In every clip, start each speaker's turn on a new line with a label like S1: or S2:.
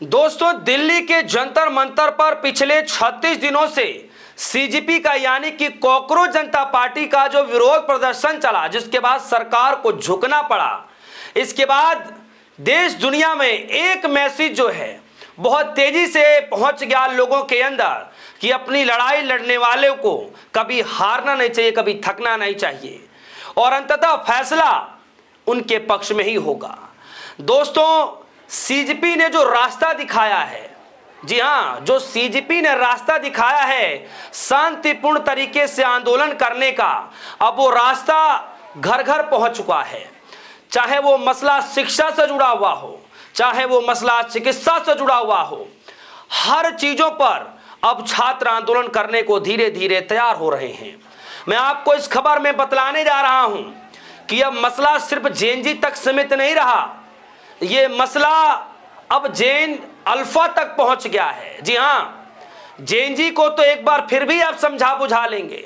S1: दोस्तों, दिल्ली के जंतर मंतर पर पिछले 36 दिनों से सीजेपी का यानी कि कॉकरोच जनता पार्टी का जो विरोध प्रदर्शन चला, जिसके बाद सरकार को झुकना पड़ा। इसके बाद देश दुनिया में एक मैसेज जो है बहुत तेजी से पहुंच गया लोगों के अंदर कि अपनी लड़ाई लड़ने वाले को कभी हारना नहीं चाहिए, कभी थकना नहीं चाहिए और अंततः फैसला उनके पक्ष में ही होगा। दोस्तों, सीजेपी ने जो रास्ता दिखाया है, जी हां, जो सीजेपी ने रास्ता दिखाया है शांतिपूर्ण तरीके से आंदोलन करने का, अब वो रास्ता घर घर पहुंच चुका है। चाहे वो मसला शिक्षा से जुड़ा हुआ हो, चाहे वो मसला चिकित्सा से जुड़ा हुआ हो, हर चीजों पर अब छात्र आंदोलन करने को धीरे धीरे तैयार हो रहे हैं। मैं आपको इस खबर में बतलाने जा रहा हूं कि अब मसला सिर्फ जेएनजी तक सीमित नहीं रहा, ये मसला अब जेन अल्फा तक पहुंच गया है। जी हां, जेएनजी को तो एक बार फिर भी आप समझा बुझा लेंगे,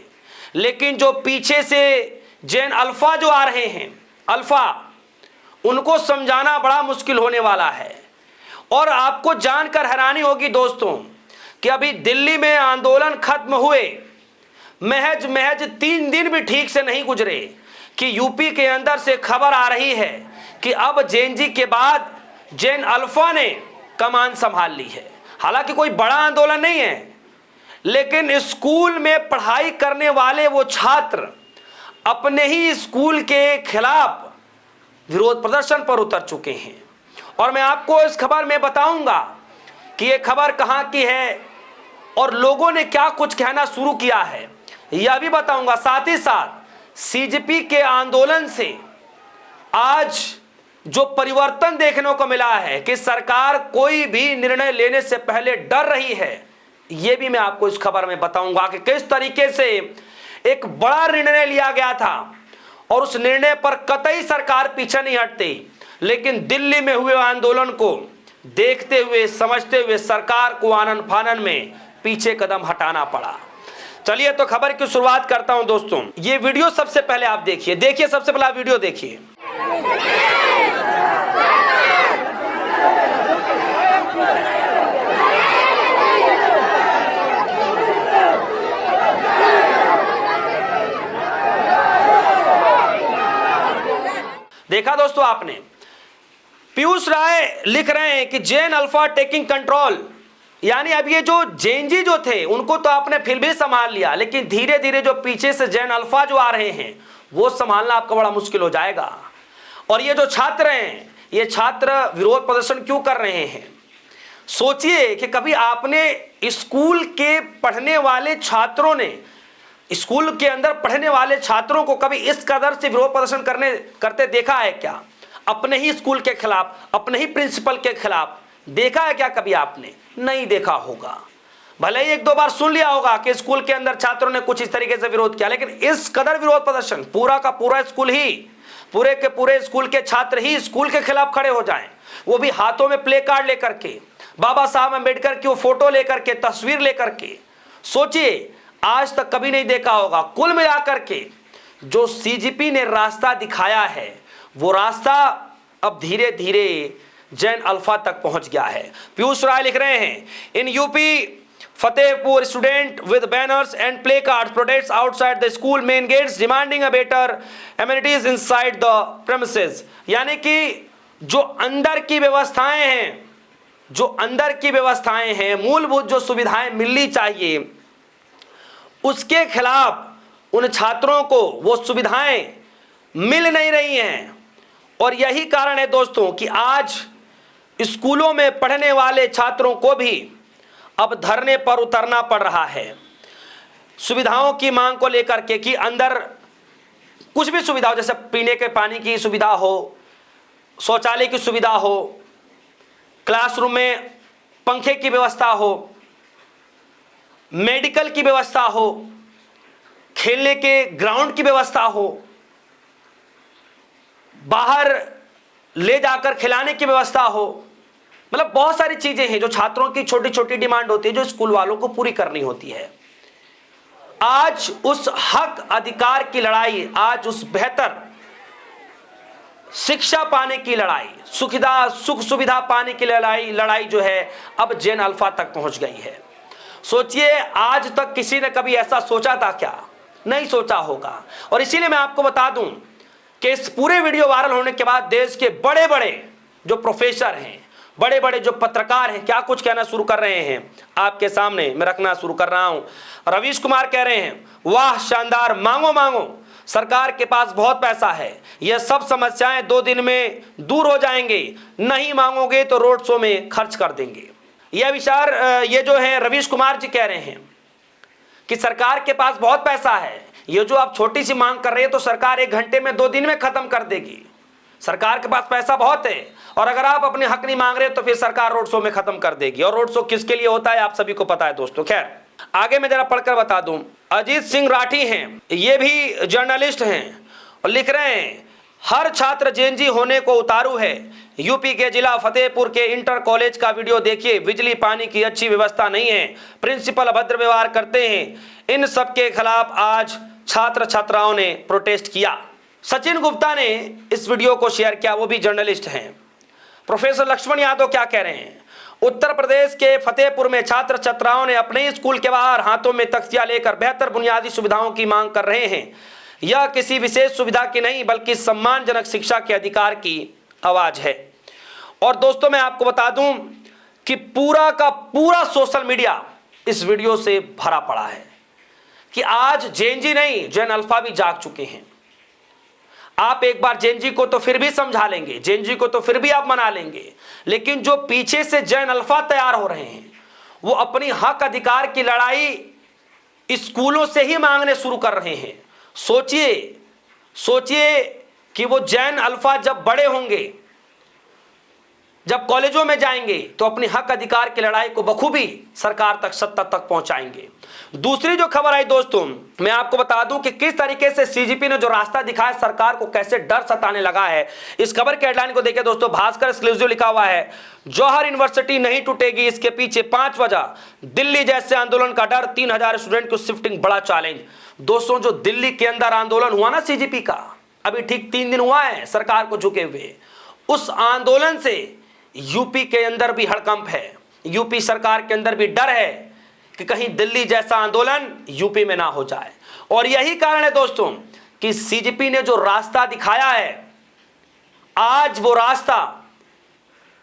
S1: लेकिन जो पीछे से जेन अल्फा जो आ रहे हैं, अल्फा, उनको समझाना बड़ा मुश्किल होने वाला है। और आपको जानकर हैरानी होगी दोस्तों कि अभी दिल्ली में आंदोलन खत्म हुए महज 3 दिन भी ठीक से नहीं गुजरे कि यूपी के अंदर से खबर आ रही है कि अब जेएनजी के बाद जेन अल्फा ने कमान संभाल ली है। हालांकि कोई बड़ा आंदोलन नहीं है, लेकिन स्कूल में पढ़ाई करने वाले वो छात्र अपने ही स्कूल के खिलाफ विरोध प्रदर्शन पर उतर चुके हैं। और मैं आपको इस खबर में बताऊंगा कि ये खबर कहां की है और लोगों ने क्या कुछ कहना शुरू किया है, यह भी बताऊंगा। साथ ही साथ सीजेपी के आंदोलन से आज जो परिवर्तन देखने को मिला है कि सरकार कोई भी निर्णय लेने से पहले डर रही है, यह भी मैं आपको इस खबर में बताऊंगा कि किस तरीके से एक बड़ा निर्णय लिया गया था और उस निर्णय पर कतई सरकार पीछे नहीं हटती। लेकिन दिल्ली में हुए आंदोलन को देखते हुए, समझते हुए सरकार को आनन फानन में पीछे कदम हटाना पड़ा। चलिए तो खबर की शुरुआत करता हूं दोस्तों। ये वीडियो सबसे पहले आप देखिए, सबसे पहला वीडियो देखिए। देखा दोस्तों आपने, पीयूष राय लिख रहे हैं कि जेन अल्फा टेकिंग कंट्रोल, यानी अब ये जो जेएनजी जो थे उनको तो आपने फिर भी संभाल लिया, लेकिन धीरे धीरे जो पीछे से जेन अल्फा जो आ रहे हैं वो संभालना आपका बड़ा मुश्किल हो जाएगा। और ये जो छात्र हैं, ये छात्र विरोध प्रदर्शन क्यों कर रहे हैं? सोचिए कि कभी आपने स्कूल के पढ़ने वाले छात्रों ने, स्कूल के अंदर पढ़ने वाले छात्रों को कभी इस कदर से विरोध प्रदर्शन करते देखा है क्या? अपने ही स्कूल के खिलाफ, अपने ही प्रिंसिपल के खिलाफ देखा है क्या कभी आपने? नहीं देखा होगा। भले ही 1-2 बार सुन लिया होगा कि स्कूल के अंदर छात्रों ने कुछ इस तरीके से विरोध किया, लेकिन इस कदर विरोध प्रदर्शन, पूरा का पूरा स्कूल ही, पूरे के पूरे स्कूल के छात्र ही स्कूल के खिलाफ खड़े हो जाएं, वो भी हाथों में प्ले कार्ड लेकर के, बाबा साहब अम्बेडकर की वो फोटो लेकर के, तस्वीर लेकर के, सोचिए आज तक कभी नहीं देखा होगा। कुल मिलाकर के जो सीजेपी ने रास्ता दिखाया है, वो रास्ता अब धीरे धीरे जेन अल्फा तक पहुंच गया है। पीयूष राय लिख रहे हैं, in UP Fatehpur student with banners and placards protest outside the school main gates demanding a better amenities inside the premises, यानी कि जो अंदर की व्यवस्थाएं हैं, जो अंदर की व्यवस्थाएं हैं, मूलभूत जो सुविधाएं मिलनी चाहिए, उसके खिलाफ उन छात्रों को वो सुविधाएं मिल नहीं रही हैं। और यही कारण है दोस्तों कि आज स्कूलों में पढ़ने वाले छात्रों को भी अब धरने पर उतरना पड़ रहा है, सुविधाओं की मांग को लेकर के कि अंदर कुछ भी सुविधा हो, जैसे पीने के पानी की सुविधा हो, शौचालय की सुविधा हो, क्लासरूम में पंखे की व्यवस्था हो, मेडिकल की व्यवस्था हो, खेलने के ग्राउंड की व्यवस्था हो, बाहर ले जाकर खिलाने की व्यवस्था हो। मतलब बहुत सारी चीजें हैं जो छात्रों की छोटी छोटी डिमांड होती है, जो स्कूल वालों को पूरी करनी होती है। आज उस हक अधिकार की लड़ाई, आज उस बेहतर शिक्षा पाने की लड़ाई, सुख सुविधा पाने की लड़ाई जो है अब जेन अल्फा तक पहुंच गई है। सोचिए, आज तक किसी ने कभी ऐसा सोचा था क्या? नहीं सोचा होगा। और इसीलिए मैं आपको बता दूं कि इस पूरे वीडियो वायरल होने के बाद देश के बड़े बड़े जो प्रोफेसर हैं, बड़े बड़े जो पत्रकार हैं, क्या कुछ कहना शुरू कर रहे हैं आपके सामने मैं रखना शुरू कर रहा हूं। रवीश कुमार कह रहे हैं, वाह शानदार, मांगो मांगो, सरकार के पास बहुत पैसा है, यह सब समस्याएं 2 दिन में दूर हो जाएंगे, नहीं मांगोगे तो रोड शो में खर्च कर देंगे। यह विचार ये जो है रवीश कुमार जी कह रहे हैं कि सरकार के पास बहुत पैसा है, ये जो आप छोटी सी मांग कर रहे हैं तो सरकार 1 घंटे में 2 दिन में खत्म कर देगी। सरकार के पास पैसा बहुत है और अगर आप अपने हक नहीं मांग रहे तो फिर सरकार रोड शो में खत्म कर देगी। और रोड शो किसके लिए होता है आप सभी को पता है दोस्तों। खैर आगे मैं जरा पढ़कर बता दूं। अजीत सिंह राठी हैं, ये भी जर्नलिस्ट हैं और लिख रहे हैं, हर छात्र जेएनजी होने को उतारू है। यूपी के जिला फतेहपुर के इंटर कॉलेज का वीडियो देखिए, बिजली पानी की अच्छी व्यवस्था नहीं है, प्रिंसिपल अभद्र व्यवहार करते हैं। इन सब के खिलाफ आज छात्र छात्राओं ने प्रोटेस्ट किया। सचिन गुप्ता ने इस वीडियो को शेयर किया, वो भी जर्नलिस्ट हैं। प्रोफेसर लक्ष्मण यादव क्या कह रहे हैं, उत्तर प्रदेश के फतेहपुर में छात्र छात्राओं ने अपने ही स्कूल के बाहर हाथों में तख्तियां लेकर बेहतर बुनियादी सुविधाओं की मांग कर रहे हैं। यह किसी विशेष सुविधा की नहीं बल्कि सम्मानजनक शिक्षा के अधिकार की आवाज है। और दोस्तों मैं आपको बता दूं कि पूरा का पूरा सोशल मीडिया इस वीडियो से भरा पड़ा है कि आज जेएनजी नहीं, जेन अल्फा भी जाग चुके हैं। आप एक बार जेएनजी को तो फिर भी समझा लेंगे, जेएनजी को तो फिर भी आप मना लेंगे, लेकिन जो पीछे से जेन अल्फा तैयार हो रहे हैं वो अपनी हक अधिकार की लड़ाई स्कूलों से ही मांगने शुरू कर रहे हैं। सोचिए कि वो जेन अल्फा जब बड़े होंगे, जब कॉलेजों में जाएंगे तो अपने हक अधिकार की लड़ाई को बखूबी सरकार तक, सत्ता तक पहुंचाएंगे। दूसरी जो खबर आई दोस्तों, मैं आपको बता दूं कि किस तरीके से सीजीपी ने जो रास्ता दिखाया, सरकार को कैसे डर सताने लगा है। इस खबर के हेडलाइन को देखिए दोस्तों, भास्कर एक्सक्लूसिव लिखा हुआ है, जौहर यूनिवर्सिटी नहीं टूटेगी, इसके पीछे 5 वजह, दिल्ली जैसे आंदोलन का डर, 3000 स्टूडेंट को शिफ्टिंग बड़ा चैलेंज। दोस्तों जो दिल्ली के अंदर आंदोलन हुआ ना सीजीपी का, अभी ठीक 3 दिन हुआ है सरकार को झुके हुए, उस आंदोलन से यूपी के अंदर भी हड़कंप है, यूपी सरकार के अंदर भी डर है कि कहीं दिल्ली जैसा आंदोलन यूपी में ना हो जाए। और यही कारण है दोस्तों कि सीजीपी ने जो रास्ता दिखाया है, आज वो रास्ता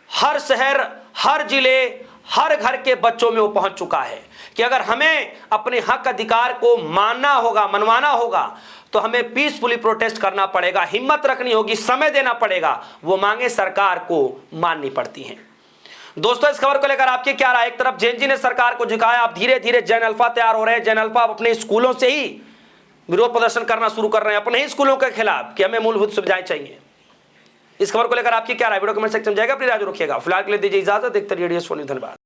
S1: हर शहर, हर जिले, हर घर के बच्चों में वो पहुंच चुका है कि अगर हमें अपने हक अधिकार को मानना होगा, मनवाना होगा, तो हमें पीसफुली प्रोटेस्ट करना पड़ेगा, हिम्मत रखनी होगी, समय देना पड़ेगा, वो मांगे सरकार को माननी पड़ती हैं। दोस्तों इस खबर को लेकर आपकी क्या राय? एक तरफ जेएनजी ने सरकार को झुकाया, अब धीरे धीरे जेन अल्फा तैयार हो रहे हैं। जेन अल्फा अपने स्कूलों से ही विरोध प्रदर्शन करना शुरू कर रहे हैं, अपने ही स्कूलों के खिलाफ कि हमें मूलभूत सुविधाएं चाहिए। इस खबर को लेकर आपकी क्या राय? वीडियो कमेंट सेक्शन में जाएगा, अपनी राय रखिएगा। फिलहाल के लिए दीजिए इजाजत, देखते रहिए डीएस4 न्यूज़। धन्यवाद।